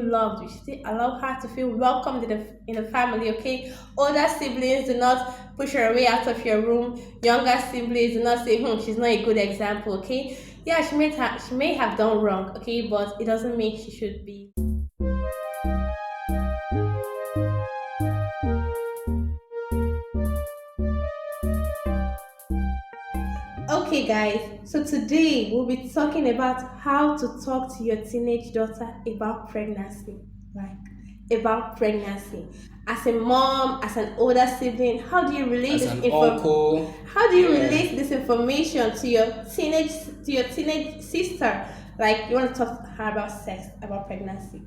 loved. You should still allow her to feel welcomed in the family, okay? Older siblings do not push her away out of your room. Younger siblings do not say, she's not a good example, okay? Yeah, she may have done wrong, okay, but it doesn't mean she should be. Okay, guys, so today we'll be talking about how to talk to your teenage daughter about pregnancy. Like, about pregnancy. As a mom, as an older sibling, how do you relate As an uncle. How do you Yeah. relate this information to your teenage sister? Like, you want to talk to her about sex, about pregnancy.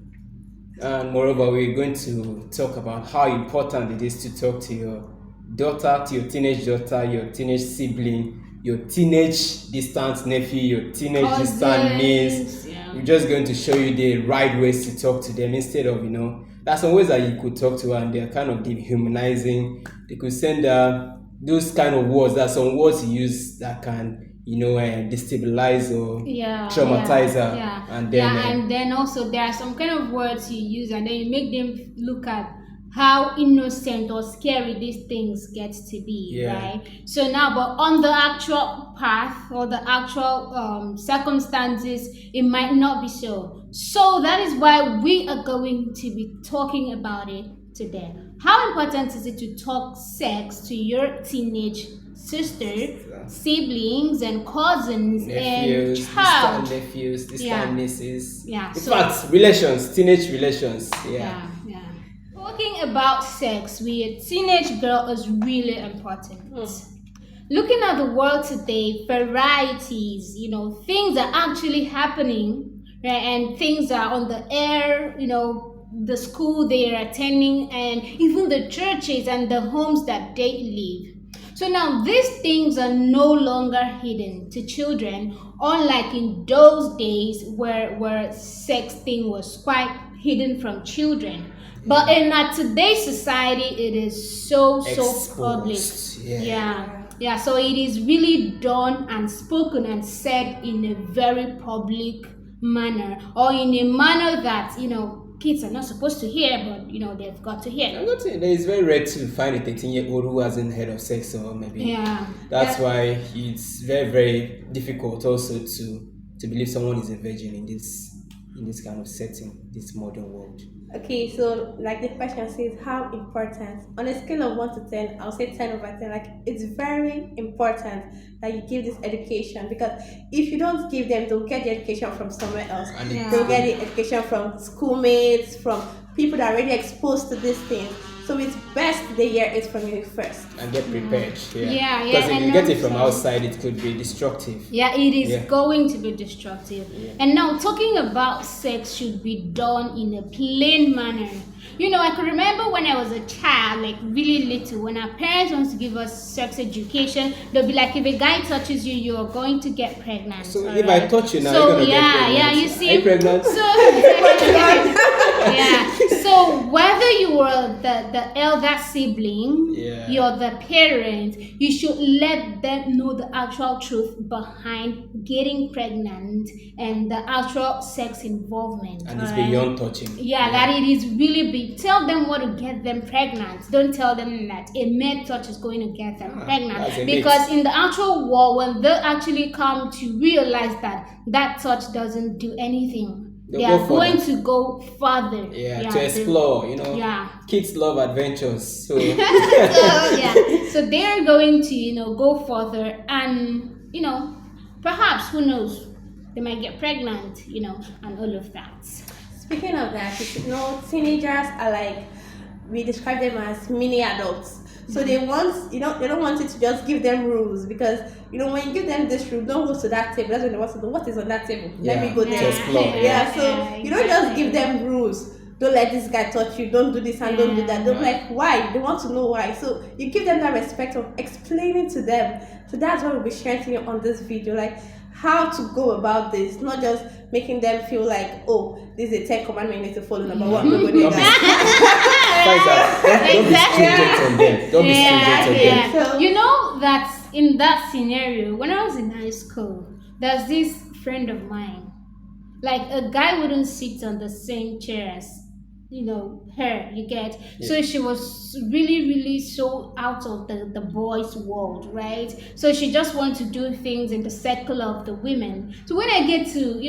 And moreover, we're going to talk about how important it is to talk to your daughter, to your teenage daughter, your teenage sibling, your teenage distant nephew, your teenage distant niece. Yeah. We're just going to show you the right ways to talk to them instead of, there's some ways that you could talk to her and they're kind of dehumanizing. They could send those kind of words. There are some words you use that can, destabilize or traumatize her. Yeah. And then, and then also there are some kind of words you use and then you make them look at how innocent or scary these things get to be, right? So now, but on the actual path or the actual circumstances, it might not be so. So that is why we are going to be talking about it today. How important is it to talk sex to your teenage sister, siblings, and cousins, and child? Distant nephews, distant nieces. Yeah. In fact, relations, teenage relations. Yeah. Talking about sex with a teenage girl is really important. Looking at the world today, varieties, things are actually happening, right? And things are on the air, the school they are attending, and even the churches and the homes that they live. So now these things are no longer hidden to children, unlike in those days where sex thing was quite hidden from children. But in today's society, it is so public. Yeah. So it is really done and spoken and said in a very public manner, or in a manner that kids are not supposed to hear, but they've got to hear. It's very rare to find a 13-year-old who hasn't heard of sex, or maybe that's why it's very, very difficult also to believe someone is a virgin in this kind of setting, this modern world. Okay, so like the question says, how important? On a scale of 1 to 10, I'll say 10 over 10. Like, it's very important that you give this education, because if you don't give them, they'll get the education from somewhere else. They'll get the education from schoolmates, from people that are already exposed to these things. So it's best they hear it from you first. And get prepared. Because if and you get it from outside, it could be destructive. Yeah, it is going to be destructive. And now talking about sex should be done in a plain manner. I can remember when I was a child, like really little, when our parents want to give us sex education, they'll be like, if a guy touches you, you're going to get pregnant. So if I touch you now, you're going to get pregnant. Yeah, you see. Are you pregnant? So whether you were the elder sibling, you're the parent, you should let them know the actual truth behind getting pregnant and the actual sex involvement. And it's beyond touching. That it is really big. Tell them what to get them pregnant. Don't tell them that a mere touch is going to get them pregnant. Because in the actual world, when they actually come to realize that touch doesn't do anything, they are going to go further. To explore, Kids love adventures. So so they're going to, go further and, perhaps, who knows, they might get pregnant, and all of that. Speaking of that, teenagers are like, we describe them as mini adults. So they want, they don't want you to just give them rules, because, when you give them this rule, don't go to that table. That's when they want to know what is on that table. Let me go there. To explore. So you don't just give them rules. Don't let this guy touch you. Don't do this and don't do that. They're like, why? They want to know why. So you give them that respect of explaining to them. So that's what we'll be sharing to you on this video. Like, how to go about this, not just making them feel like, oh, this is a 10 commandment you need to follow. Number one, nobody does. Don't be stringent on them. Don't be stringent on them. So, you know that in that scenario, when I was in high school, there's this friend of mine. Like a guy wouldn't sit on the same chair as her, you get. So she was really really so out of the boys world, right? So she just wants to do things in the circle of the women. So when I get to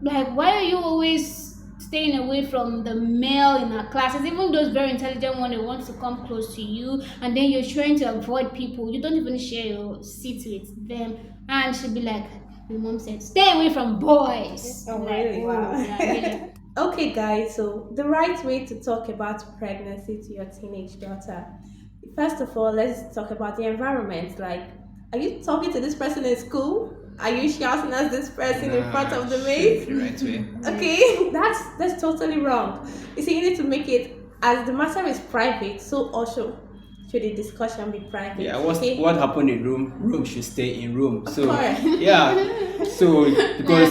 like, why are you always staying away from the male in our classes, even those very intelligent one that wants to come close to you, and then you're trying to avoid people, you don't even share your seat with them. And she'd be like, my mom said, stay away from boys. Oh, Like, really? Wow. yeah, really. Okay, guys, so the right way to talk about pregnancy to your teenage daughter. First of all, let's talk about the environment. Like, are you talking to this person in school? Are you shouting at this person in front of the maid? The right way. Okay, that's totally wrong. You see, you need to make it, as the matter is private, so also should the discussion be private. Yeah, okay? what happened in room should stay in room. So course. yeah, so because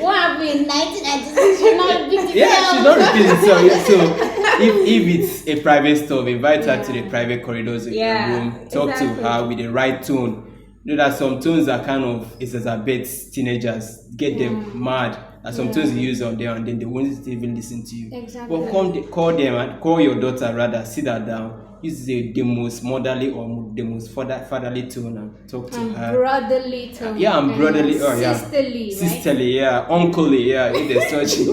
What happened in 1996 should not repeat itself. yeah, she's not repeating itself. Yeah, so if it's a private stuff, invite her to the private corridors in the room. Talk exactly. to her with the right tone. You know that some tones are kind of exacerbate teenagers, get them mad. And some tones you use on them, and then they won't even listen to you. Exactly. But call them and call your daughter rather. Sit her down. Use the most motherly or the most fatherly tone and talk to her. Brotherly tone. Yeah, and brotherly. Oh, yeah. Sisterly, right? Sisterly, yeah. Unclely, yeah. If there's such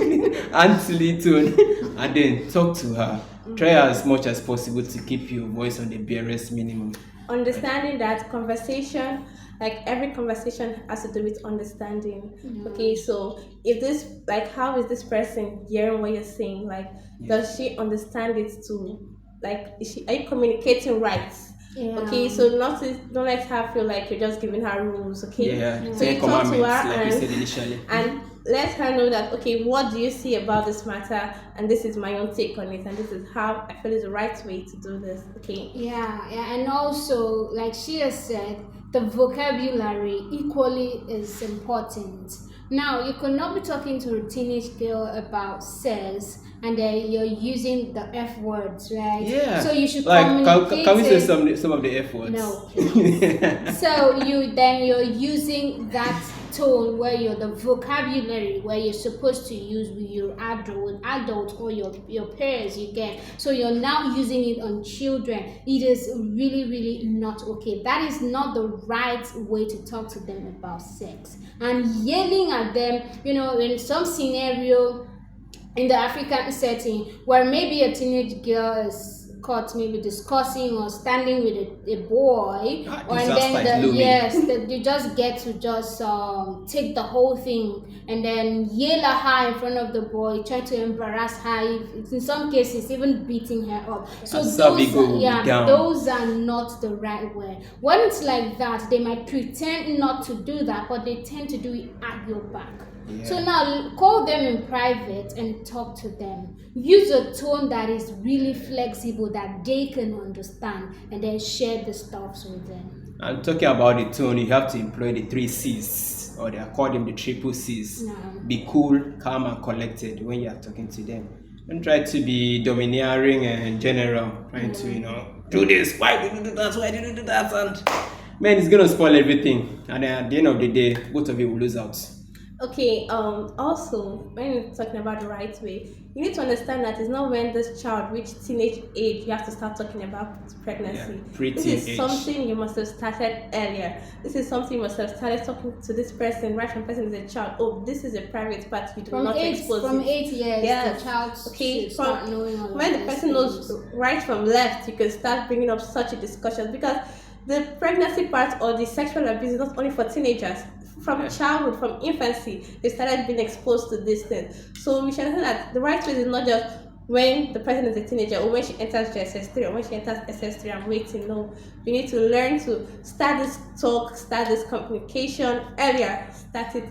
auntie tone. And then talk to her. Try as much as possible to keep your voice on the barest minimum. Understanding that conversation, like every conversation has to do with understanding. Okay, so if this, like, how is this person hearing what you're saying? Like, does she understand it too? Like, are you communicating right? Yeah. Okay, so don't let her feel like you're just giving her rules. Okay, Yeah. so you talk to her like we said initially. and let her know that, okay, what do you see about this matter, and this is my own take on it, and this is how I feel is the right way to do this. Okay. Yeah, and also, like she has said, the vocabulary equally is important. Now, you could not be talking to a teenage girl about sex and then you're using the F words, right? Yeah. So you should like, communicate. can we say it- some of the F words? No. So you're using that tone where you're the vocabulary where you're supposed to use with your adult or your peers, you get. So you're now using it on children. It is really really not okay. That is not the right way to talk to them about sex. And yelling at them, in some scenario in the African setting where maybe a teenage girl is caught maybe discussing or standing with a boy, and then you just get to just take the whole thing and then yell at her in front of the boy, try to embarrass her, in some cases even beating her up. So those are not the right way. When it's like that, they might pretend not to do that, but they tend to do it at your back. Yeah. So now call them in private and talk to them. Use a tone that is really flexible that they can understand, and then share the stuff with them. I'm talking about the tone. You have to employ the 3 C's, or they call them the triple C's. No. Be cool, calm, and collected when you are talking to them. Don't try to be domineering and general, trying to do this. Why did you do that? Why did you do that? And man, it's gonna spoil everything. And then at the end of the day, both of you will lose out. Okay, also, when you're talking about the right way, you need to understand that it's not when this child reaches teenage age you have to start talking about pregnancy. Yeah, this is something you must have started earlier. This is something you must have started talking to this person right from person is a child. Oh, this is a private part, you do not expose from it. 8 years, yes. the child should start knowing all when the person knows right from left, you can start bringing up such a discussion, because the pregnancy part or the sexual abuse is not only for teenagers. From childhood, from infancy, they started being exposed to this thing. So we should understand that the right way is not just when the person is a teenager or when she enters SS3 or when she enters SS3 and waiting. No, we need to learn to start this talk, start this communication earlier. Start it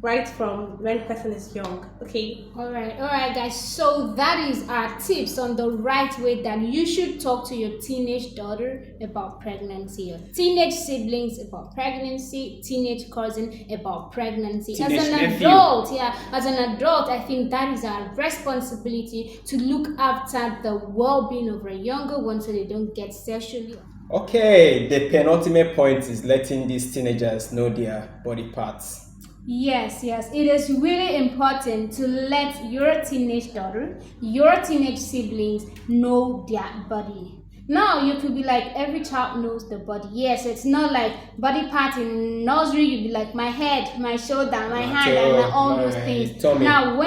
right from when the person is young. Okay. All right, guys. So that is our tips on the right way that you should talk to your teenage daughter about pregnancy, your teenage siblings about pregnancy, teenage cousin about pregnancy. Teenage as an adult, I think that is our responsibility to look after the well-being of our younger ones so they don't get sexually. Okay, the penultimate point is letting these teenagers know their body parts. Yes, yes. It is really important to let your teenage daughter, your teenage siblings know their body. Now you could be like every child knows the body. Yes, it's not like body part in nursery. You'd be like my head, my shoulder, my hand, and all those things. tummy. Now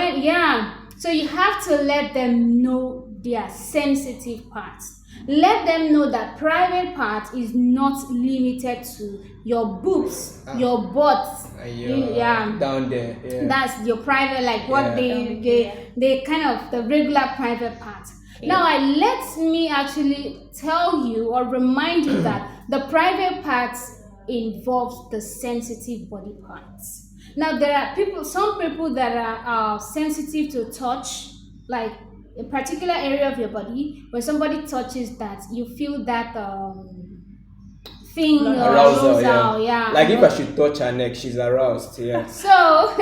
so you have to let them know their sensitive parts. Let them know that private part is not limited to your boobs, your butt. Down there. Yeah. That's your private, like what Yeah. they kind of the regular private part. Now, let me actually tell you or remind you that the private parts involves the sensitive body parts. Now, there are some people that are sensitive to touch, like a particular area of your body. When somebody touches that, you feel that thing arousal. Yeah. Like if I should touch her neck, she's aroused. Yeah. So,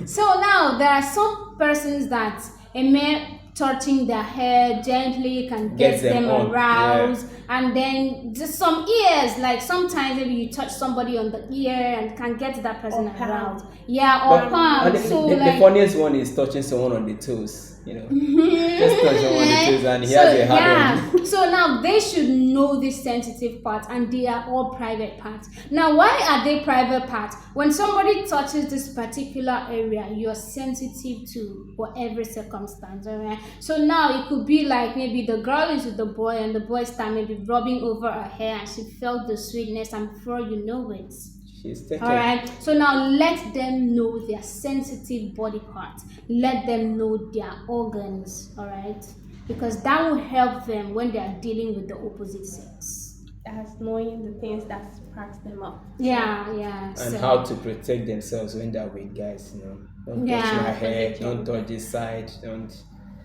so now there are some persons that a mere touching their hair gently can get them aroused, and then just some ears, like sometimes maybe you touch somebody on the ear and can get that person aroused. Yeah, or palm. The funniest one is touching someone on the toes. Just touch someone on the toes and he has a hard one. So now they should know this sensitive part, and they are all private parts. Now, why are they private parts? When somebody touches this particular area, you're sensitive to whatever circumstance, alright? So now it could be like maybe the girl is with the boy and the boy start maybe rubbing over her hair and she felt the sweetness, and before you know it, alright, so now let them know their sensitive body parts. Let them know their organs, alright? Because that will help them when they are dealing with the opposite sex. That's knowing the things that sparks them up. Yeah. And how to protect themselves when they're with guys, Don't touch my hair, don't touch this side, don't.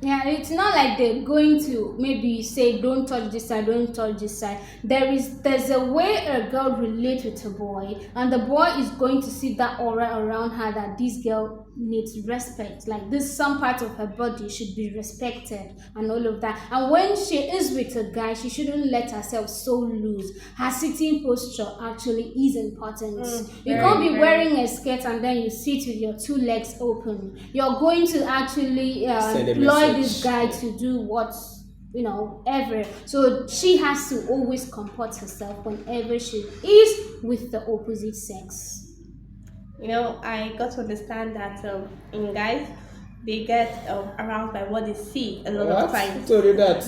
Yeah, it's not like they're going to maybe say don't touch this side, don't touch this side. There's a way a girl relates with a boy, and the boy is going to see that aura around her that this girl needs respect. Like this, some part of her body should be respected and all of that. And when she is with a guy, she shouldn't let herself so loose. Her sitting posture actually is important. You can't be wearing a skirt and then you sit with your two legs open. You're going to actually employ this guy to do what ever. So she has to always comport herself whenever she is with the opposite sex. I got to understand that in guys, they get aroused by what they see a lot of times. Who told you that?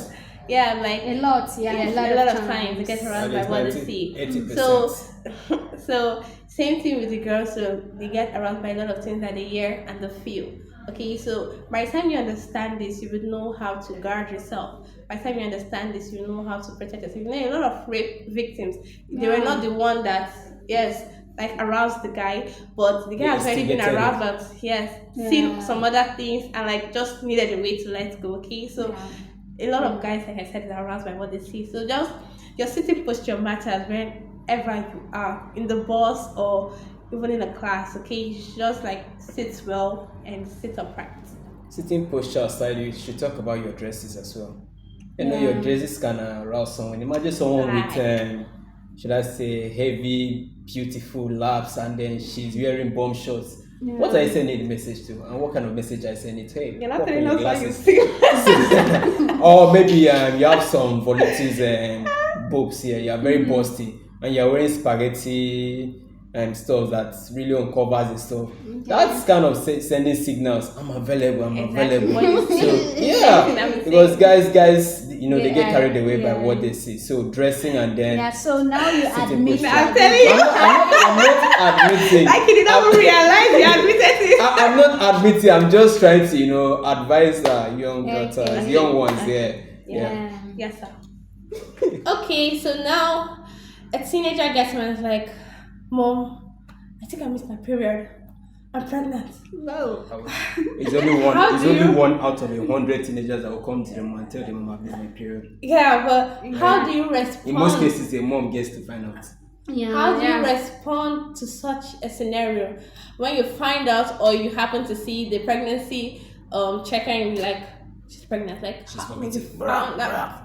Yeah, like a lot of times they get aroused by what they see. 80%. So same thing with the girls. So they get aroused by a lot of things that they hear and they feel. Okay, so by the time you understand this, you would know how to guard yourself. By the time you understand this, you know how to protect yourself. A lot of rape victims, they were not the one that, aroused the guy, but the guy has already been aroused, but seen some other things and just needed a way to let go. Okay, so a lot of guys, like I said, are aroused by what they see. So just your sitting posture matters wherever you are, in the bus or even in a class. Okay, you should just sit well and sit upright. Sitting posture aside, you should talk about your dresses as well. Your dresses can arouse someone. Imagine someone with should I say heavy, beautiful laps, and then she's wearing bomb shorts. Yeah. What are you sending the message to, and what kind of message are you sending to? Hey, you're not telling us how you see. Or maybe you have some voluptuous boobs here. You are very busty, and you are wearing spaghetti and stuff that really uncovers the stuff. Okay. That's kind of sending signals. I'm available. So because guys, they get carried away by what they see. So dressing and then so now you admit. I'm telling you. I'm not admitting. Like you did not realize you admitted it. I'm not admitting. I'm just trying to advise young daughters, young ones there. Yeah. Yes, sir. Okay, so now a teenager gets me and is like, Mom, I think I missed my period. I'm pregnant. No. It's only one out of 100 teenagers that will come to them and tell them I've missed my period. Yeah, but how do you respond? In most cases, the mom gets to find out. Yeah. How do you respond to such a scenario when you find out or you happen to see the pregnancy checker and you're like, she's pregnant? Like, she's found out.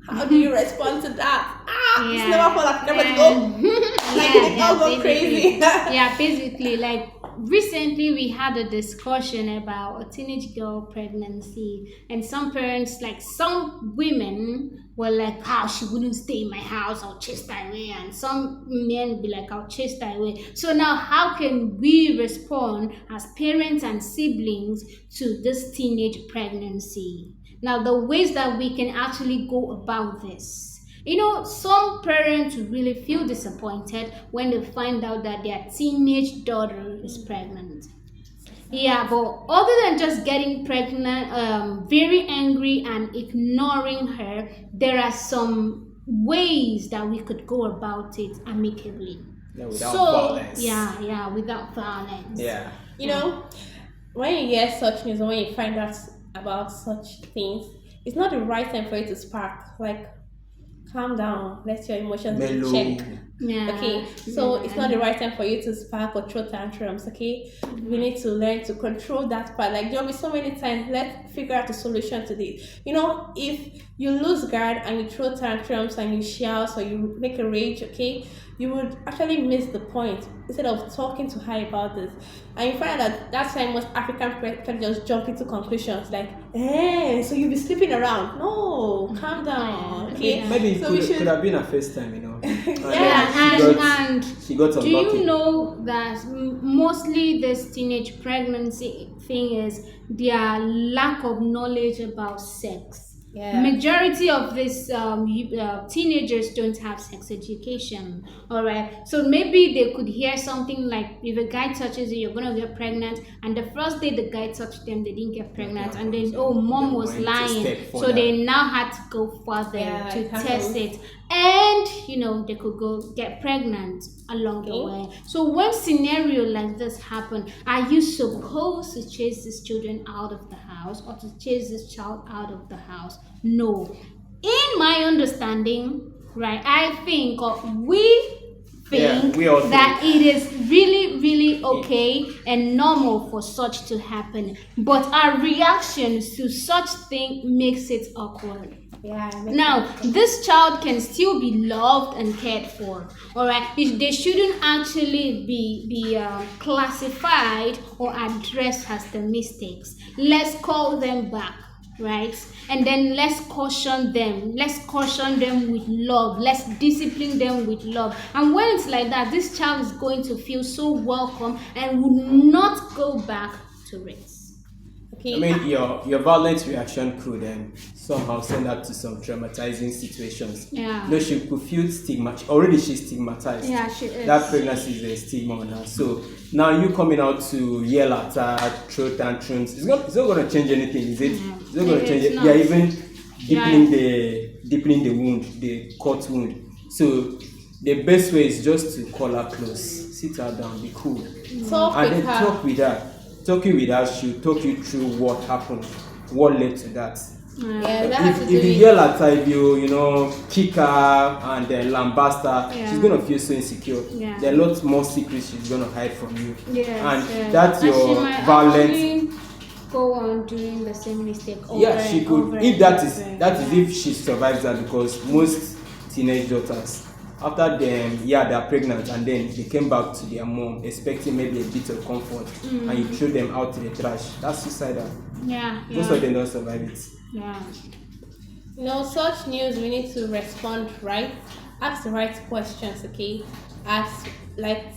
How do you respond to that? It's never fall off. Never go. They all go crazy. Basically, recently we had a discussion about a teenage girl pregnancy, and some parents, like some women, were like, "How she wouldn't stay in my house, I'll chase her away," and some men would be like, "I'll chase her away." So now, how can we respond as parents and siblings to this teenage pregnancy? Now, the ways that we can actually go about this. Some parents really feel disappointed when they find out that their teenage daughter is pregnant. Yeah, but other than just getting pregnant, very angry and ignoring her, there are some ways that we could go about it amicably. Yeah, without violence. Yeah, without violence. Yeah. When you hear such news or when you find out about such things, it's not the right time for you to spark. Like, calm down, let your emotions be Mellow. checked. Yeah. Okay, so it's not the right time for you to spark or throw tantrums. Okay, we need to learn to control that part. Like, there'll be so many times. Let's figure out a solution to this. If you lose guard and you throw tantrums and you shout or you make a rage, okay, you would actually miss the point instead of talking to her about this. And you find out that time most African parents just jump into conclusions like, so you'll be sleeping around. No, calm down. Okay, Maybe it so we could have been a first time, And she got do unlucky. you know that mostly this teenage pregnancy thing is their lack of knowledge about sex? Yeah. Majority of these teenagers don't have sex education. All right, so maybe they could hear something like, if a guy touches you, you're gonna get pregnant, and the first day the guy touched them, they didn't get pregnant, and then mom was lying, so they now had to go further to test it, and they could go get pregnant along the way. So when scenario like this happen, are you supposed to chase these children out of the house or to chase this child out of the house? No. In my understanding, right, I think we all that it is really, really okay and normal for such to happen, but our reactions to such thing makes it awkward. Yeah. Now, this child can still be loved and cared for. All right, they shouldn't actually be classified or addressed as the mistakes. Let's call them back, right? And then let's caution them. Let's caution them with love. Let's discipline them with love. And when it's like that, this child is going to feel so welcome and would not go back to it. I mean, your violent reaction could somehow send her to some traumatizing situations. Yeah. She could feel stigmatized. Already she's stigmatized. Yeah, she is. That pregnancy is a stigma on her. So now you coming out to yell at her, throw tantrums, it's not going to change anything, is it? It's not going to change it. Not. You're even deepening the wound, the cut wound. So the best way is just to call her close, sit her down, be cool, Talk with her. Talking with her, she'll talk you through what happened, what led to that. Yeah, that has to If do you with yell at her, if you kick her and then lambast her, she's gonna feel so insecure. Yeah. There are lots more secrets she's gonna hide from you. Yes, that's and your she might violent. actually go on doing the same mistake over Yeah, she and could. over If and that is over. if she survives that, because most teenage daughters, after them, they're pregnant and then they came back to their mom expecting maybe a bit of comfort, and you threw them out to the trash. That's suicidal. Most of them don't survive it. Yeah. Such news we need to respond right. Ask the right questions, okay?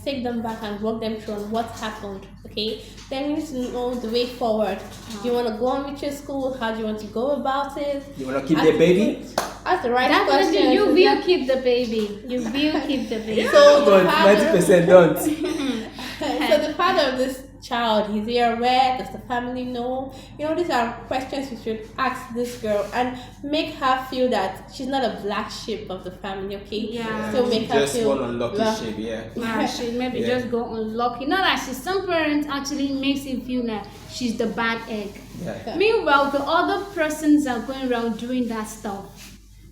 Take them back and walk them through on what happened, okay? Then we need to know the way forward. Do you want to go on with your school? How do you want to go about it? You want to keep the baby? Ask the right Definitely, questions. you will keep the baby. You will keep the baby. So But 90% don't. So the father of this child, is he aware? Does the family know? These are questions you should ask this girl and make her feel that she's not a black sheep of the family, okay? Yeah. So make her Just feel one unlucky shape, Yeah, she maybe just go unlucky. Not that some parents actually makes it feel like she's the bad egg. Yeah. Meanwhile, the other persons are going around doing that stuff.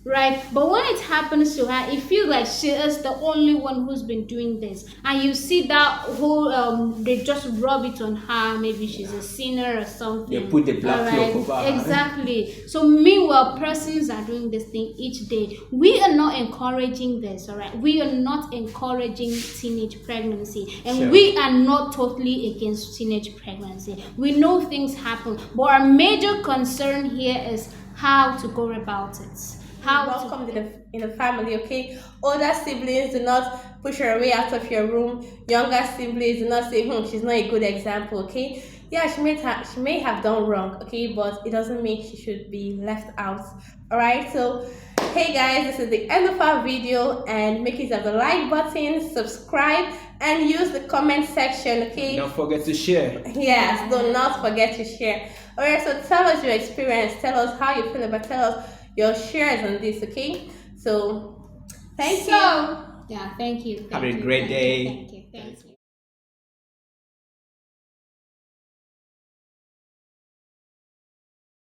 right? But when it happens to her, it feels like she is the only one who's been doing this, and you see that whole they just rub it on her. Maybe she's a sinner or something. They put the black cloak over her. Exactly. So meanwhile, persons are doing this thing each day. We are not encouraging this, all right? We are not encouraging teenage pregnancy, and Sure. we are not totally against teenage pregnancy. We know things happen, but our major concern here is how to go about it. How to Welcome in the family, okay? Older siblings, do not push her away out of your room. Younger siblings, do not say, she's not a good example, okay? Yeah, she may have done wrong, okay, but it doesn't mean she should be left out. Alright, so hey guys, this is the end of our video, and make use of the like button, subscribe, and use the comment section, okay? Don't forget to share. Yes, do not forget to share. Alright, so tell us your experience, tell us how you feel about, tell us your shares on this, okay? So thank you. Yeah, thank you. Have a great day. Thank you.